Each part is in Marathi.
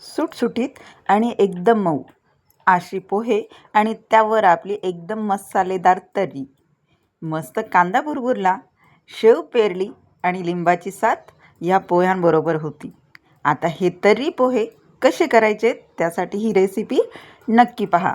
सुटसुटीत आणि एकदम मऊ अशी पोहे आणि त्यावर आपली एकदम मसालेदार तर्री. मस्त कांदा भुरभुरला, शेव पेरली आणि लिंबाची साथ या पोह्यांबरोबर होती. आता हे तर्री पोहे कसे करायचे त्यासाठी ही रेसिपी नक्की पहा.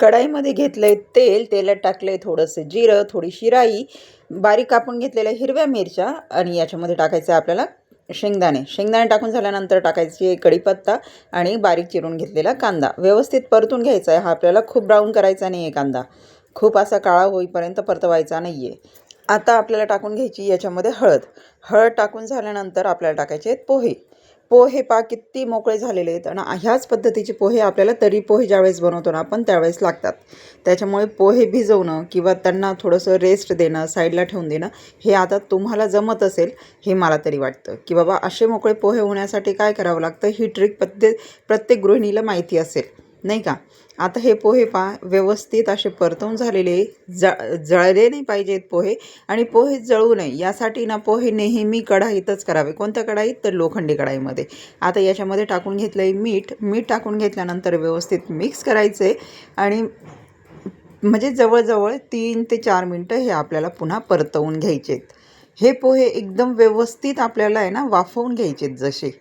कढाईमध्ये घेतलंय तेल, तेलात टाकलंय थोडंसं जिरं, थोडीशी राई, बारीक कापून घेतलेल्या हिरव्या मिरच्या आणि याच्यामध्ये टाकायचं आपल्याला शेंगदाणे टाकून झाल्यानंतर टाकायची कढीपत्ता आणि बारीक चिरून घेतलेला कांदा. व्यवस्थित परतून घ्यायचा आहे. हा आपल्याला खूप ब्राऊन करायचा नाही आहे, कांदा खूप असा काळा होईपर्यंत परतवायचा नाही आहे. आता आपल्याला टाकून घ्यायची याच्यामध्ये हळद टाकून झाल्यानंतर आपल्याला टाकायचे आहेत पोहे किती मोकळे झालेले आहेत. आणि ह्याच पद्धतीचे पोहे आपल्याला तर्री पोहे ज्यावेळेस बनवतो ना आपण त्यावेळेस लागतात. त्याच्यामुळे पोहे भिजवणं किंवा त्यांना थोडंसं रेस्ट देणं, साईडला ठेवून देणं हे आता तुम्हाला जमत असेल हे मला तरी वाटतं. की बाबा असे मोकळे पोहे होण्यासाठी काय करावं लागतं ही ट्रिक प्रत्येक गृहिणीला माहिती असेल नाही का. आता हे पोहे व्यवस्थित असे परतवून झालेले, जळले नाही पाहिजेत पोहे आणि पोहे जळू नये यासाठी ना पोहे नेहमी कढाईतच करावे. कोणत्या कढाईत तर लोखंडी कढाईमध्ये. आता याच्यामध्ये टाकून घेतलं आहे मीठ टाकून घेतल्यानंतर व्यवस्थित मिक्स करायचं आहे आणि म्हणजे जवळजवळ 3 ते 4 मिनटं हे आपल्याला पुन्हा परतवून घ्यायचे आहेत. हे पोहे एकदम व्यवस्थित आपल्याला आहे ना वाफवून घ्यायचे आहेत जसे.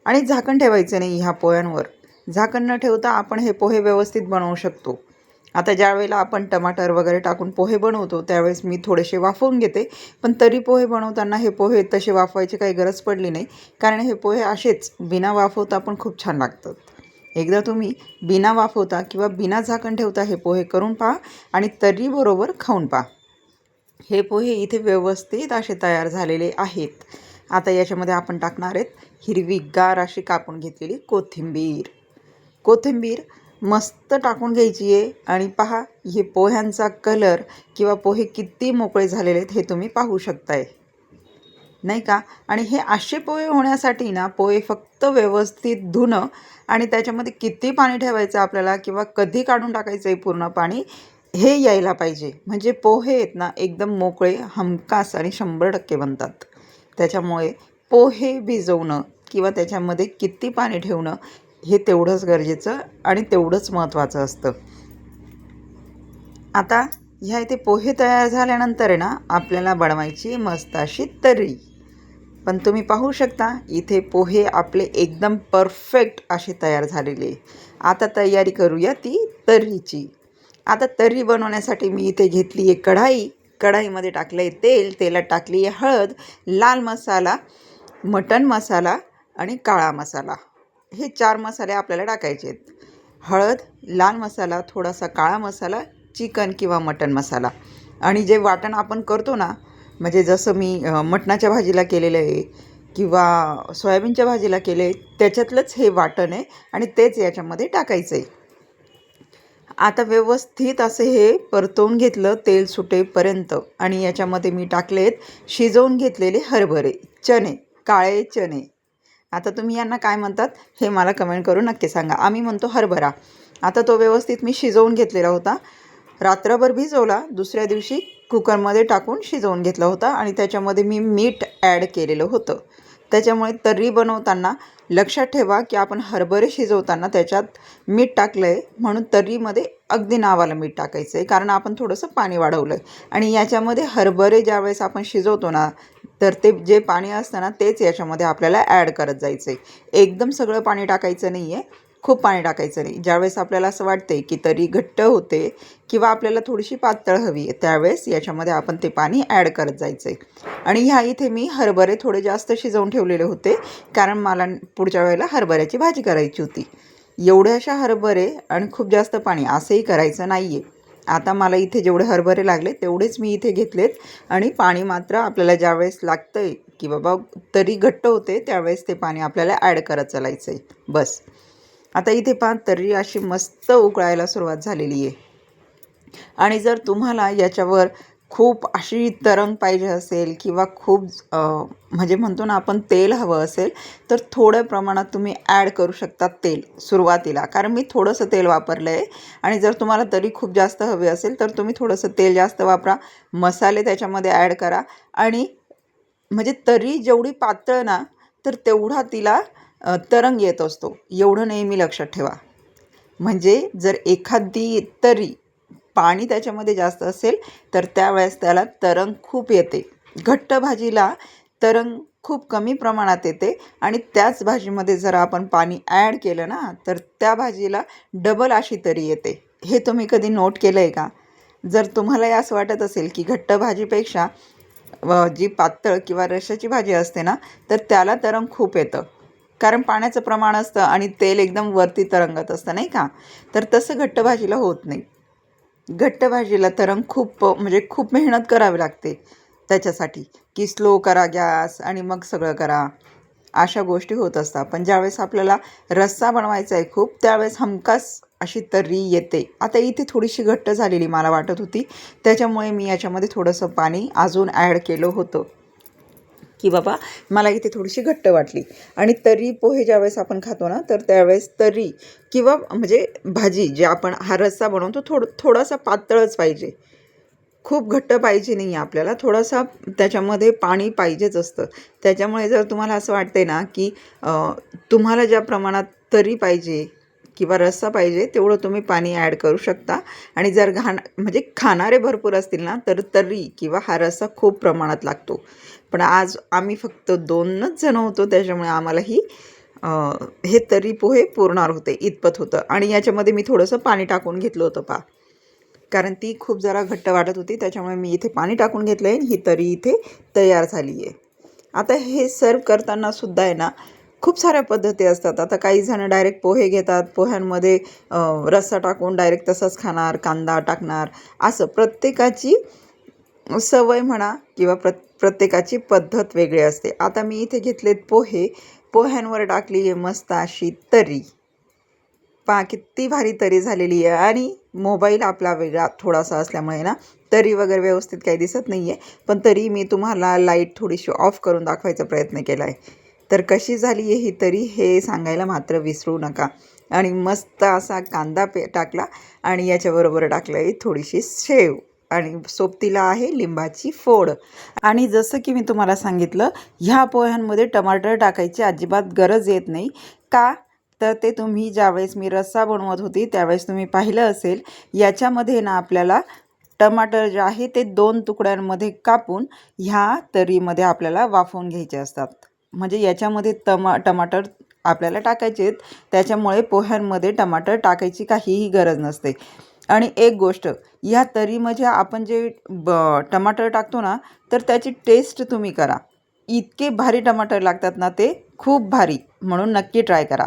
आणि झाकण ठेवायचं नाही ह्या पोह्यांवर. झाकण न ठेवता आपण हे पोहे व्यवस्थित बनवू शकतो. आता ज्या वेळेला आपण टमाटर वगैरे टाकून पोहे बनवतो त्यावेळेस मी थोडेसे वाफवून घेते, पण तरी पोहे बनवताना हे पोहे तसे वाफवायची काही गरज पडली नाही, कारण हे पोहे असेच बिना वाफवता पण खूप छान लागतात. एकदा तुम्ही बिना वाफवता किंवा बिना झाकण ठेवता हे पोहे करून पहा आणि तर्रीबरोबर खाऊन पहा. हे पोहे इथे व्यवस्थित असे तयार झालेले आहेत. आता याच्यामध्ये आपण टाकणार आहेत हिरवीगार अशी कापून घेतलेली कोथिंबीर मस्त टाकून घ्यायची आहे. आणि पहा हे पोह्यांचा कलर किंवा पोहे किती मोकळे झालेले आहेत हे तुम्ही पाहू शकताय नाही का. आणि हे असे पोहे होण्यासाठी ना पोहे फक्त व्यवस्थित धुणं आणि त्याच्यामध्ये किती पाणी ठेवायचं आपल्याला किंवा कधी काढून टाकायचं आहे पूर्ण पाणी हे यायला पाहिजे. म्हणजे पोहे आहेत ना एकदम मोकळे, हमखास आणि 100% बनतात. त्याच्यामुळे पोहे भिजवणं किंवा त्याच्यामध्ये किती पाणी ठेवणं हे तेवढंच गरजेचं आणि तेवढंच महत्त्वाचं असतं. आता ह्या इथे पोहे तयार झाल्यानंतर आहे ना आपल्याला बनवायची मस्त अशी तर्री. पण तुम्ही पाहू शकता इथे पोहे आपले एकदम परफेक्ट असे तयार झालेले. आता तयारी करूया ती तर्रीची. आता तर्री बनवण्यासाठी मी इथे घेतली आहे कढाईमध्ये टाकलं आहे तेलात टाकली आहे हळद, लाल मसाला, मटण मसाला आणि काळा मसाला. हे 4 मसाले आपल्याला टाकायचे आहेत. हळद, लाल मसाला, थोडासा काळा मसाला, चिकन किंवा मटण मसाला. आणि जे वाटण आपण करतो ना म्हणजे जसं मी मटणाच्या भाजीला केलेलं आहे किंवा सोयाबीनच्या भाजीला केलं आहे त्याच्यातलंच हे वाटण आहे आणि तेच याच्यामध्ये टाकायचं आहे. आता व्यवस्थित असं हे परतवून घेतलं तेल सुटेपर्यंत आणि याच्यामध्ये मी टाकले आहेत शिजवून घेतलेले हरभरे, काळे चणे. आता तुम्ही यांना काय म्हणतात हे मला कमेंट करून नक्की सांगा. आम्ही म्हणतो हरभरा. आता तो व्यवस्थित मी शिजवून घेतलेला होता, रात्रभर भिजवला, दुसऱ्या दिवशी कुकरमध्ये टाकून शिजवून घेतला होता आणि त्याच्यामध्ये मी मीठ ॲड केलेलं होतं. त्याच्यामुळे तर्री बनवताना लक्षात ठेवा की आपण हरभरे शिजवताना त्याच्यात मीठ टाकलं आहे म्हणून तर्रीमध्ये अगदी नावाला मीठ टाकायचं आहे, कारण आपण थोडंसं पाणी वाढवलं आहे. आणि याच्यामध्ये हरभरे ज्यावेळेस आपण शिजवतो ना तर ते जे पाणी असतं ना तेच याच्यामध्ये आपल्याला ॲड करत जायचं आहे. एकदम सगळं पाणी टाकायचं नाही आहे, खूप पाणी टाकायचं नाही. ज्यावेळेस आपल्याला असं वाटते की तर्री घट्ट होते किंवा आपल्याला थोडीशी पातळ हवी आहे त्यावेळेस याच्यामध्ये आपण ते पाणी ॲड करत जायचं आहे. आणि ह्या इथे मी हरभरे थोडे जास्त शिजवून ठेवलेले होते, कारण मला पुढच्या वेळेला हरभऱ्याची भाजी करायची होती. एवढ्याशा हरभरे आणि खूप जास्त पाणी असंही करायचं नाही आहे. आता मला इथे जेवढे हरभरे लागले तेवढेच मी इथे घेतलेत आणि पाणी मात्र आपल्याला ज्यावेळेस लागतं आहे की बाबा तर्री घट्ट होते त्यावेळेस ते पाणी आपल्याला ॲड करत चालायचं आहे बस. आता इथे तर्री अशी मस्त उकळायला सुरुवात झालेली आहे. आणि जर तुम्हाला याच्यावर खूप अशी तरंग पाहिजे असेल किंवा खूप म्हणजे म्हणतो ना आपण तेल हवं असेल तर थोड्या प्रमाणात तुम्ही ॲड करू शकता तेल सुरुवातीला, कारण मी थोडंसं तेल वापरलं आहे. आणि जर तुम्हाला तरी खूप जास्त हवे असेल तर तुम्ही थोडंसं तेल जास्त वापरा, मसाले त्याच्यामध्ये ॲड करा आणि म्हणजे तर्री जेवढी पातळ ना तर तेवढा तिला तरंग येत असतो, एवढं नेहमी लक्षात ठेवा. म्हणजे जर एखादी तरी पाणी त्याच्यामध्ये जास्त असेल तर त्यावेळेस त्याला तरंग खूप येते. घट्ट भाजीला तरंग खूप कमी प्रमाणात येते आणि त्याच भाजीमध्ये जर आपण पाणी ॲड केलं ना तर त्या भाजीला डबल अशी तरी येते. हे तुम्ही कधी नोट केलं आहे का? जर तुम्हालाही असं वाटत असेल की घट्ट भाजीपेक्षा जी पातळ किंवा रश्श्याची भाजी असते ना तर त्याला तरंग खूप येतं, कारण पाण्याचं प्रमाण असतं आणि तेल एकदम वरती तरंगत असतं नाही का? तर तसं घट्ट भाजीला होत नाही. घट्ट भाजीला तरंग खूप म्हणजे खूप मेहनत करावी लागते त्याच्यासाठी, की स्लो करा गॅस आणि मग सगळं करा. अशा गोष्टी होत असतात. पण ज्यावेळेस आपल्याला रस्सा बनवायचा आहे खूप, त्यावेळेस हमखास अशी तर्री येते. आता इथे थोडीशी घट्ट झालेली मला वाटत होती, त्याच्यामुळे मी याच्यामध्ये थोडंसं पाणी अजून ॲड केलं होतं, की बाबा मला इथे थोडीशी घट्ट वाटली. आणि तर्री पोहे ज्यावेळेस आपण खातो ना तर त्यावेळेस तर्री किंवा म्हणजे भाजी जे आपण हा रस्सा बनवतो थोडासा पातळच पाहिजे, खूप घट्ट पाहिजे नाही आहे आपल्याला, थोडासा त्याच्यामध्ये पाणी पाहिजेच असतं. त्याच्यामुळे जर तुम्हाला असं वाटते ना की तुम्हाला ज्या प्रमाणात तर्री पाहिजे किंवा रस्सा पाहिजे तेवढं तुम्ही पाणी ॲड करू शकता. आणि जर म्हणजे खाणारे भरपूर असतील ना तर तर्री किंवा हा रस्सा खूप प्रमाणात लागतो. पण आज आम्ही फक्त 2च जण होतो, त्याच्यामुळे आम्हालाही हे तर्री पोहे पुरणार होते इतपत होतं. आणि याच्यामध्ये मी थोडंसं पाणी टाकून घेतलं होतं पहा, कारण ती खूप जरा घट्ट वाटत होती, त्याच्यामुळे मी इथे पाणी टाकून घेतलं आहे. ही तर्री इथे तयार झाली आहे. आता हे सर्व करताना सुद्धा आहे ना खूप साऱ्या पद्धती असतात. आता काही जण डायरेक्ट पोहे घेतात, पोह्यांमध्ये रस्सा टाकून डायरेक्ट तसंच खाणार, कांदा टाकणार, असं प्रत्येकाची सवय म्हणा किंवा प्रत्येकाची पद्धत वेगळी असते. आता मी इथे घेतलेत पोहे, पोह्यांवर टाकली आहे मस्त अशी तर्री. पहा किती भारी तरी झालेली आहे. आणि मोबाईल आपला वेगळा थोडासा असल्यामुळे ना तरी वगैरे व्यवस्थित काही दिसत नाही आहे, पण तरी मी तुम्हाला लाईट थोडीशी ऑफ करून दाखवायचा प्रयत्न केला आहे. तर कशी झाली आहे ही तरी हे सांगायला मात्र विसरू नका. आणि मस्त असा कांदा टाकला आणि याच्याबरोबर टाकलं आहे थोडीशी शेव आणि सोबतीला आहे लिंबाची फोड. आणि जसं की मी तुम्हाला सांगितलं, ह्या पोह्यांमध्ये टमाटर टाकायची अजिबात गरज येत नाही. का? तर ते तुम्ही ज्यावेळेस मी रस्सा बनवत होती त्यावेळेस तुम्ही पाहिलं असेल, याच्यामध्ये ना आपल्याला टमाटर जे आहे ते 2 तुकड्यांमध्ये कापून ह्या तर्रीमध्ये आपल्याला वाफवून घ्यायचे असतात. म्हणजे याच्यामध्ये टमाटर आपल्याला टाकायचे आहेत, त्याच्यामुळे पोह्यांमध्ये टमाटर टाकायची काहीही गरज नसते. आणि एक गोष्ट, ह्या तर्रीमध्ये आपण जे टमाटर टाकतो ना तर त्याची टेस्ट तुम्ही करा. इतके भारी टमाटर लागतात ना ते, खूप भारी, म्हणून नक्की ट्राय करा.